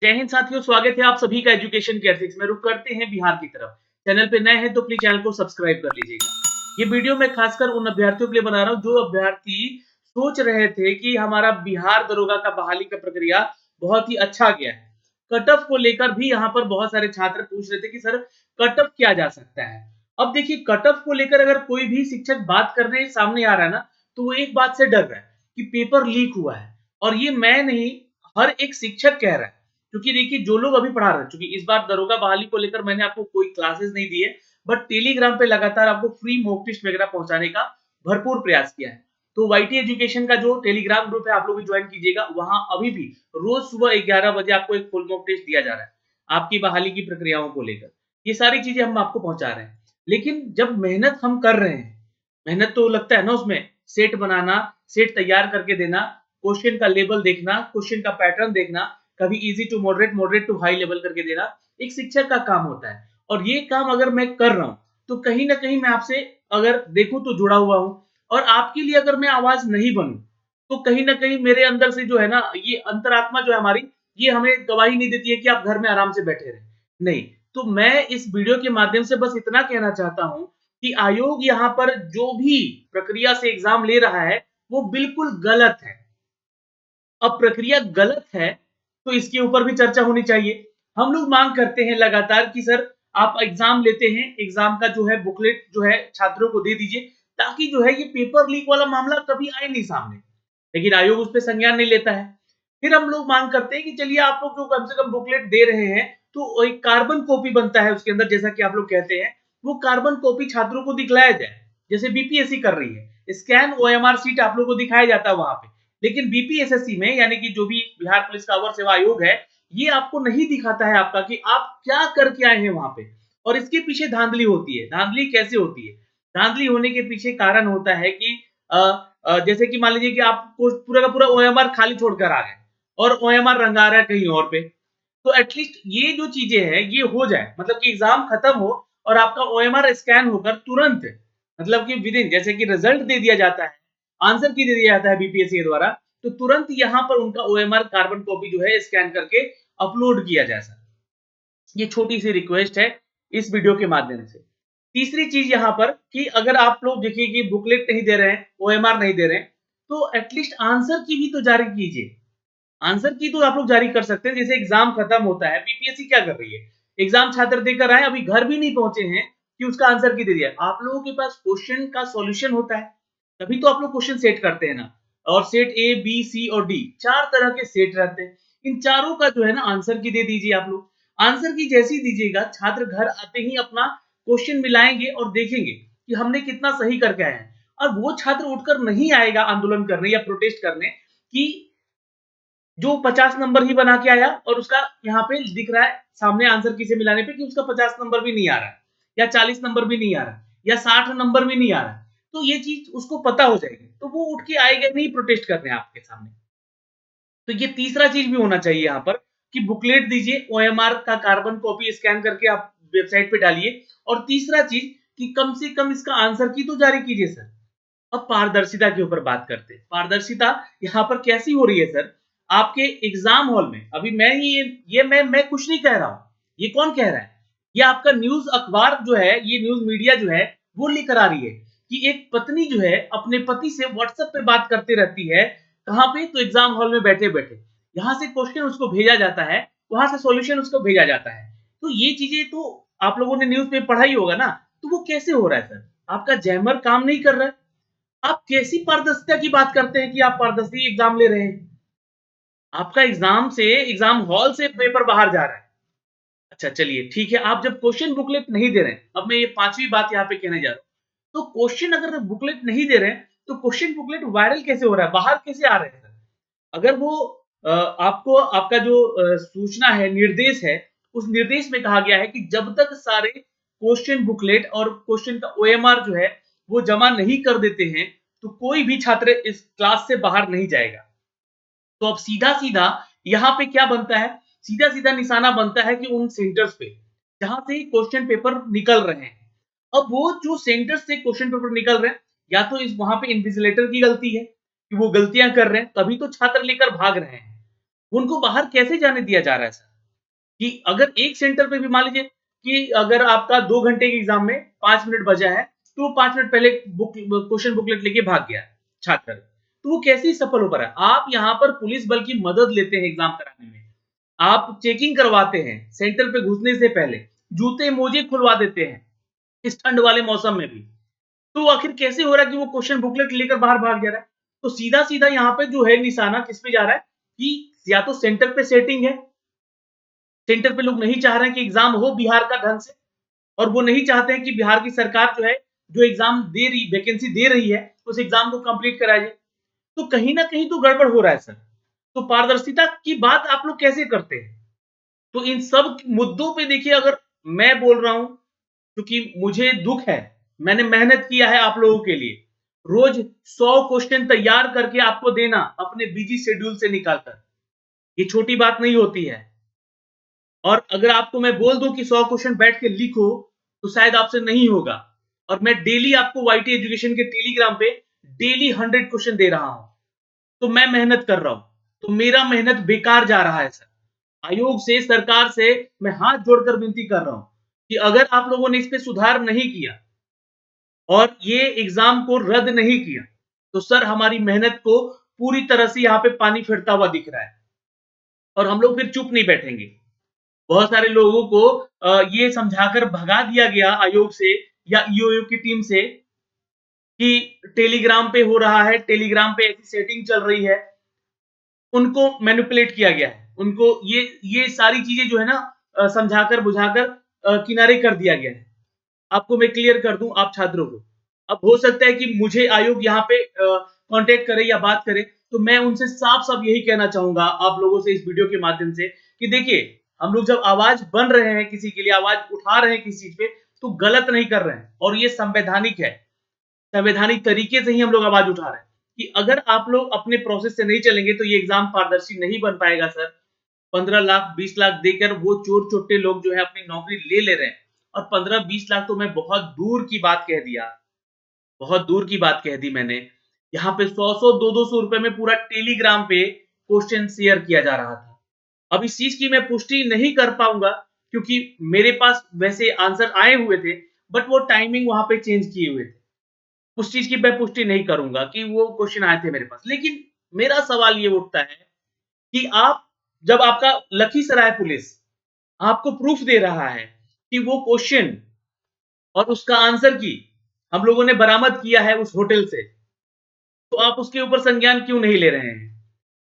जय हिंद साथियों, स्वागत है आप सभी का एजुकेशन केयर 6 में। रुक करते हैं बिहार की तरफ। चैनल पे नए हैं तो प्लीज चैनल को सब्सक्राइब कर लीजिएगा। ये वीडियो मैं खासकर उन अभ्यर्थियों के लिए बना रहा हूं जो अभ्यर्थी सोच रहे थे कि हमारा बिहार दरोगा का बहाली का प्रक्रिया बहुत ही अच्छा गया है। कट ऑफ को लेकर भी यहाँ पर बहुत सारे छात्र पूछ रहे थे कि सर कट ऑफ क्या जा सकता है। अब देखिए, कट ऑफ को लेकर अगर कोई भी शिक्षक बात करने सामने आ रहा है ना, तो वो एक बात से डर रहा है कि पेपर लीक हुआ है। और ये मैं नहीं, हर एक शिक्षक कह रहा है। क्योंकि देखिए, जो लोग अभी पढ़ा रहे हैं, क्योंकि इस बार दरोगा बहाली को लेकर मैंने आपको कोई क्लासेस नहीं दी है, बट टेलीग्राम पे लगातार आपको फ्री मॉक टेस्ट वगैरह पहुंचाने का भरपूर प्रयास किया है। तो वाईटी एजुकेशन का जो टेलीग्राम ग्रुप है, आप लोग भी ज्वाइन कीजिएगा। वहां अभी भी रोज सुबह 11 बजे आपको एक फुल मॉक टेस्ट दिया जा रहा है आपकी बहाली की प्रक्रियाओं को लेकर। ये सारी चीजें हम आपको पहुंचा रहे हैं। लेकिन जब मेहनत हम कर रहे हैं, मेहनत तो लगता है ना उसमें, सेट बनाना, सेट तैयार करके देना, क्वेश्चन का लेवल देखना, क्वेश्चन का पैटर्न देखना, कभी easy to moderate, moderate to high level करके देना एक शिक्षक का काम होता है। और ये काम अगर मैं कर रहा हूं तो कहीं ना कहीं मैं आपसे अगर देखूं तो जुड़ा हुआ हूं। और आपके लिए अगर मैं आवाज नहीं बनूं तो कहीं ना कहीं मेरे अंदर से जो है ना, ये अंतरात्मा जो है हमारी, ये हमें गवाही नहीं देती है कि आप घर में आराम से बैठे रहे। नहीं, तो मैं इस वीडियो के माध्यम से बस इतना कहना चाहता हूं कि आयोग यहाँ पर जो भी प्रक्रिया से एग्जाम ले रहा है वो बिल्कुल गलत है। अब प्रक्रिया गलत है तो इसके ऊपर भी चर्चा होनी चाहिए। हम लोग मांग करते हैं लगातार कि सर आप एग्जाम लेते हैं, एग्जाम का जो है बुकलेट जो है छात्रों को दे दीजिए, ताकि जो है ये पेपर लीक वाला मामला कभी आए नहीं सामने। लेकिन आयोग उस पर संज्ञान नहीं लेता है। फिर हम लोग मांग करते हैं कि चलिए आप लोग जो कम से कम बुकलेट दे रहे हैं तो एक कार्बन कॉपी बनता है उसके अंदर, जैसा कि आप लोग कहते हैं, वो कार्बन कॉपी छात्रों को दिखलाया जाए, जैसे बीपीएससी कर रही है। स्कैन ओएमआर सीट आप लोग को दिखाया जाता है वहां पे। लेकिन बीपीएसएससी में, यानी कि जो भी बिहार पुलिस का अवर सेवा आयोग है, ये आपको नहीं दिखाता है आपका कि आप क्या करके आए हैं वहां पे। और इसके पीछे धांधली होती है। धांधली कैसे होती है? धांधली होने के पीछे कारण होता है कि जैसे कि मान लीजिए कि आप पूरा का पूरा ओएमआर खाली छोड़कर आ गए और ओएमआर रंगा रहा है कहीं और पे। तो एटलीस्ट ये जो चीजें हैं ये हो जाए, मतलब कि एग्जाम खत्म हो और आपका ओएमआर स्कैन होकर तुरंत, मतलब कि विद इन, जैसे कि रिजल्ट दे दिया जाता है, आंसर की दे दिया जाता है बीपीएससी के द्वारा, तो तुरंत यहां पर उनका ओएमआर कार्बन कॉपी जो है स्कैन करके अपलोड किया जाए सर। ये छोटी सी रिक्वेस्ट है इस वीडियो के माध्यम से। तीसरी चीज यहां पर कि अगर आप लोग देखिए कि बुकलेट नहीं दे रहे हैं, ओएमआर नहीं दे रहे हैं, तो एटलीस्ट आंसर की भी तो जारी कीजिए। आंसर की तो आप लोग जारी कर सकते हैं। जैसे एग्जाम खत्म होता है, बीपीएससी क्या कर रही है, एग्जाम छात्र देकर आए, अभी घर भी नहीं पहुंचे हैं कि उसका आंसर की दे दिया। आप लोगों के पास क्वेश्चन का सॉल्यूशन होता है, तभी तो आप लोग क्वेश्चन सेट करते हैं ना। और सेट ए बी सी और डी, चार तरह के सेट रहते हैं। इन चारों का जो है ना आंसर की दे दीजिए आप लोग। आंसर की जैसी दीजिएगा, छात्र घर आते ही अपना क्वेश्चन मिलाएंगे और देखेंगे कि हमने कितना सही करके आए हैं। और वो छात्र उठकर नहीं आएगा आंदोलन करने या प्रोटेस्ट करने कि जो 50 नंबर ही बना के आया और उसका यहाँ पे दिख रहा है सामने आंसर की से मिलाने पे कि उसका 50 नंबर भी नहीं आ रहा है, या 40 नंबर भी नहीं आ रहा है, या 60 नंबर भी नहीं आ रहा है। तो ये चीज उसको पता हो जाएगी, तो वो उठ के आएगा नहीं प्रोटेस्ट करने आपके सामने। तो ये तीसरा चीज भी होना चाहिए यहाँ पर कि बुकलेट दीजिए, ओएमआर का कार्बन कॉपी स्कैन करके आप वेबसाइट पे डालिए। और तीसरा चीज कि कम से कम इसका आंसर की तो जारी कीजिए सर। अब पारदर्शिता के ऊपर बात करते हैं। पारदर्शिता यहाँ पर कैसी हो रही है सर? आपके एग्जाम हॉल में अभी मैं ही ये मैं कुछ नहीं कह रहा हूं, ये कौन कह रहा है? ये आपका न्यूज अखबार जो है, ये न्यूज मीडिया जो है, वो लेकर आ रही है कि एक पत्नी जो है अपने पति से व्हाट्सएप पे बात करती रहती है। कहां पे? तो एग्जाम हॉल में बैठे बैठे। यहां से क्वेश्चन उसको भेजा जाता है, वहां से सॉल्यूशन उसको भेजा जाता है। तो ये चीजें तो आप लोगों ने न्यूज में पढ़ा ही होगा ना। तो वो कैसे हो रहा है सर? आपका जैमर काम नहीं कर रहा है। आप कैसी पारदर्शिता की बात करते हैं कि आप पारदर्शी एग्जाम ले रहे हैं? आपका एग्जाम से, एग्जाम हॉल से पेपर बाहर जा रहा है। अच्छा चलिए ठीक है, आप जब क्वेश्चन बुकलेट नहीं दे रहे हैं, अब मैं ये पांचवी बात यहाँ पे कहने जा रहा हूँ। तो क्वेश्चन अगर बुकलेट नहीं दे रहे हैं तो क्वेश्चन बुकलेट वायरल कैसे हो रहा है, बाहर कैसे आ रहे हैं सर? अगर वो आपको आपका जो सूचना है, निर्देश है, उस निर्देश में कहा गया है कि जब तक सारे क्वेश्चन बुकलेट और क्वेश्चन का ओएमआर जो है वो जमा नहीं कर देते हैं तो कोई भी छात्र इस क्लास से बाहर नहीं जाएगा। तो अब सीधा सीधा यहाँ पे क्या बनता है? सीधा सीधा निशाना बनता है कि उन सेंटर्स पे जहां से क्वेश्चन पेपर निकल रहे हैं। अब वो जो सेंटर से क्वेश्चन पेपर निकल रहे हैं, या तो इस वहां पे इन्विजिलेटर की गलती है कि वो गलतियां कर रहे हैं, तभी तो छात्र लेकर भाग रहे हैं। उनको बाहर कैसे जाने दिया जा रहा है सर? कि अगर एक सेंटर पे भी मान लीजिए कि अगर आपका 2 घंटे के एग्जाम में 5 मिनट बचा है, तो वो 5 मिनट पहले क्वेश्चन बुकलेट लेके भाग गया छात्र, तो वो कैसे सफल हो पा रहा है? आप यहाँ पर पुलिस बल की मदद लेते हैं एग्जाम कराने में, आप चेकिंग करवाते हैं सेंटर पे घुसने से पहले, जूते मोजे खुलवा देते हैं इस ठंड वाले मौसम में भी। तो आखिर कैसे हो रहा है कि वो क्वेश्चन बुकलेट लेकर बाहर भाग जा रहा है? तो सीधा-सीधा यहाँ पे जो है निशाना किस पे जा रहा है कि या तो सेंटर पे सेटिंग है, सेंटर पे लोग नहीं चाह रहे हैं कि एग्जाम हो बिहार का ढंग से, और वो नहीं चाहते हैं कि बिहार की सरकार जो है, जो एग्जाम दे रही वैकेंसी दे रही है, उस एग्जाम को कंप्लीट कराया जाए। तो कहीं न कहीं तो गड़बड़ हो रहा है सर। तो पारदर्शिता की बात आप लोग कैसे करते हैं? तो इन सब मुद्दों पे देखिए, अगर मैं बोल रहा हूँ, क्योंकि मुझे दुःख है, मैंने मेहनत किया है आप लोगों के लिए। रोज़ 100 क्वेश्चन तैयार करके आपको देना अपने बिज़ी शेड्यूल से निकाल कर, ये छोटी बात नहीं होती है। और अगर आपको मैं बोल दूँ कि 100 क्वेश्चन बैठ के लिखो, तो शायद आपसे नहीं होगा। और मैं डेली आपको वाईटी एजुकेशन के टेलीग्राम पे डेली 100 क्वेश्चन दे रहा हूँ। तो मैं मेहनत कर रहा हूँ, तो मेरा मेहनत बेकार जा रहा है सर। आयोग से, सरकार से मैं हाथ जोड़कर विनती कर रहा हूँ कि अगर आप लोगों ने इस पे सुधार नहीं किया और ये एग्ज़ाम को रद्द नहीं किया, तो सर हमारी मेहनत को पूरी तरह से यहाँ पे पानी फिरता हुआ दिख रहा है, और हम लोग फिर चुप नहीं बैठेंगे। बहुत सारे लोगों को ये समझाकर भगा दिया गया आयोग से या ईओयू की टीम से कि टेलीग्राम पे हो रहा है, टेलीग्राम पे ऐसी सेटिंग चल रही है। उनको मैनिपुलेट किया गया है। उनको ये सारी चीज़ें जो है ना समझाकर बुझाकर किनारे कर दिया गया है। आपको मैं क्लियर कर दूँ आप छात्रों को। अब हो सकता है कि मुझे आयोग यहाँ पे कॉन्टैक्ट करे या बात करे, तो मैं उनसे साफ-साफ यही कहना चाहूँगा आप लोगों से इस वीडियो के माध्यम से कि देखिए, हम लोग जब आवाज़ बन रहे हैं किसी के लिए, आवाज़ उठा रहे हैं किसी चीज़ पे, तो गलत नहीं कर रहे हैं और ये संवैधानिक है। संवैधानिक तरीके से ही हम लोग आवाज़ उठा रहे हैं कि अगर आप लोग अपने प्रोसेस से नहीं चलेंगे, तो ये एग्ज़ाम पारदर्शी नहीं बन पाएगा सर। 15 लाख, 20 लाख देकर वो चोर-चुट्टे लोग जो है अपनी नौकरी ले रहे हैं, और 15-20 लाख तो मैं बहुत दूर की बात कह दिया। बहुत दूर की बात कह दी मैंने। यहाँ पे 100-100 200-200 रुपए में पूरा टेलीग्राम पे क्वेश्चन शेयर किया जा रहा था। अब इस चीज़ की मैं पुष्टि नहीं कर पाऊँगा, क्योंकि मेरे पास वैसे आंसर आए हुए थे, बट वो टाइमिंग वहाँ पे चेंज किए हुए थे। उस चीज़ की मैं पुष्टि नहीं करूँगा कि वो क्वेश्चन आए थे मेरे पास। लेकिन मेरा सवाल ये उठता है कि आप, जब आपका लखीसराय पुलिस आपको प्रूफ दे रहा है कि वो क्वेश्चन और उसका आंसर की हम लोगों ने बरामद किया है उस होटल से, तो आप उसके ऊपर संज्ञान क्यों नहीं ले रहे हैं?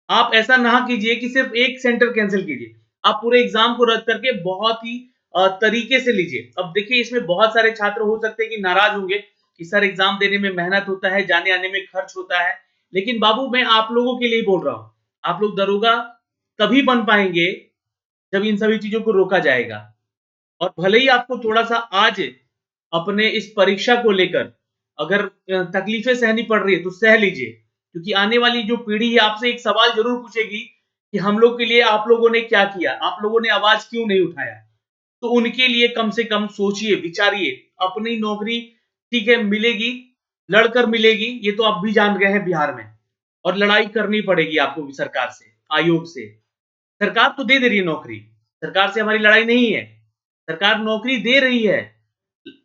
आप ऐसा ना कीजिए कि सिर्फ एक सेंटर कैंसल कीजिए। आप पूरे एग्ज़ाम को रद्द करके बहुत ही तरीके से लीजिए। अब देखिए, इसमें बहुत सारे छात्र हो सकते हैं कि नाराज़ होंगे कि सर एग्ज़ाम देने में मेहनत होता है, जाने-आने में खर्च होता है। लेकिन बाबू, मैं आप लोगों के लिए बोल रहा हूँ। आप लोग दरोगा तभी बन पाएँगे जब इन सभी चीज़ों को रोका जाएगा। और भले ही आपको थोड़ा-सा आज अपने इस परीक्षा को लेकर अगर तकलीफ़ें सहनी पड़ रही है, तो सह लीजिए। क्योंकि आने वाली जो पीढ़ी है आपसे एक सवाल ज़रूर पूछेगी कि हम लोग के लिए आप लोगों ने क्या किया? आप लोगों ने आवाज़ क्यों नहीं उठाया? तो उनके लिए कम से कम सोचिए, विचारिए। अपनी नौकरी ठीक है मिलेगी, लड़कर मिलेगी, ये तो आप भी जान गए हैं बिहार में, और लड़ाई करनी पड़ेगी आपको भी सरकार से, आयोग से। सरकार तो दे रही है नौकरी, सरकार से हमारी लड़ाई नहीं है। सरकार नौकरी दे रही है,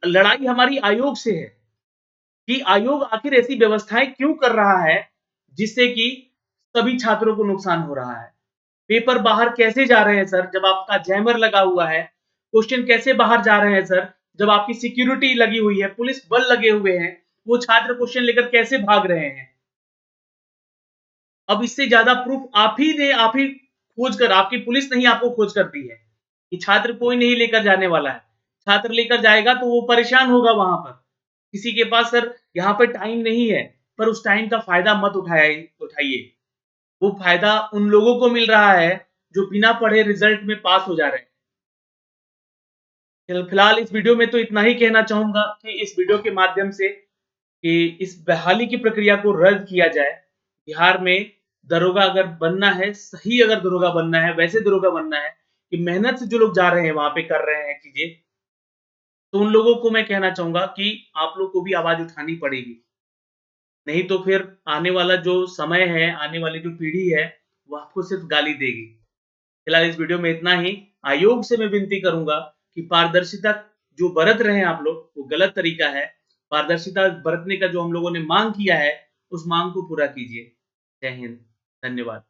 लड़ाई हमारी आयोग से है कि आयोग आखिर ऐसी व्यवस्थाएँ क्यों कर रहा है, जिससे कि सभी छात्रों को नुकसान हो रहा है। पेपर बाहर कैसे जा रहे हैं सर, जब आपका जैमर लगा हुआ है? क्वेश्चन कैसे बाहर जा रहे हैं सर, जब आपकी सिक्योरिटी लगी हुई है, पुलिस बल लगे हुए हैं, वो छात्र क्वेश्चन लेकर कैसे भाग रहे हैं? अब इससे ज़्यादा प्रूफ आप ही दें, आप ही खोज कर, आपकी पुलिस ने ही आपको खोज कर दी है, कि छात्र कोई नहीं लेकर जाने वाला है। छात्र लेकर जाएगा तो वो परेशान होगा वहाँ पर। किसी के पास सर यहाँ पे टाइम नहीं है, पर उस टाइम का फ़ायदा मत उठाइए। वो फ़ायदा उन लोगों को मिल रहा है, जो बिना पढ़े रिज़ल्ट में पास हो जा रहे हैं। फिलहाल इस वीडियो में तो इतना ही कहना चाहूँगा कि इस वीडियो के माध्यम से कि इस बहाली की प्रक्रिया को रद्द किया जाए। बिहार में दरोगा अगर बनना है, सही अगर दरोगा बनना है, वैसे दरोगा बनना है कि मेहनत से जो लोग जा रहे हैं, वहाँ पे कर रहे हैं चीज़ें, तो उन लोगों को मैं कहना चाहूँगा कि आप लोग को भी आवाज़ उठानी पड़ेगी। नहीं तो फिर आने वाला जो समय है, आने वाली जो पीढ़ी है, वो आपको सिर्फ़ गाली देगी। फिलहाल इस वीडियो में इतना ही। आयोग से मैं विनती करूंगा कि पारदर्शिता जो बरत रहे हैं आप लोग, वो गलत तरीका है। पारदर्शिता बरतने का जो हम लोगों ने मांग किया है, उस मांग को पूरा कीजिए। जय हिंद, धन्यवाद।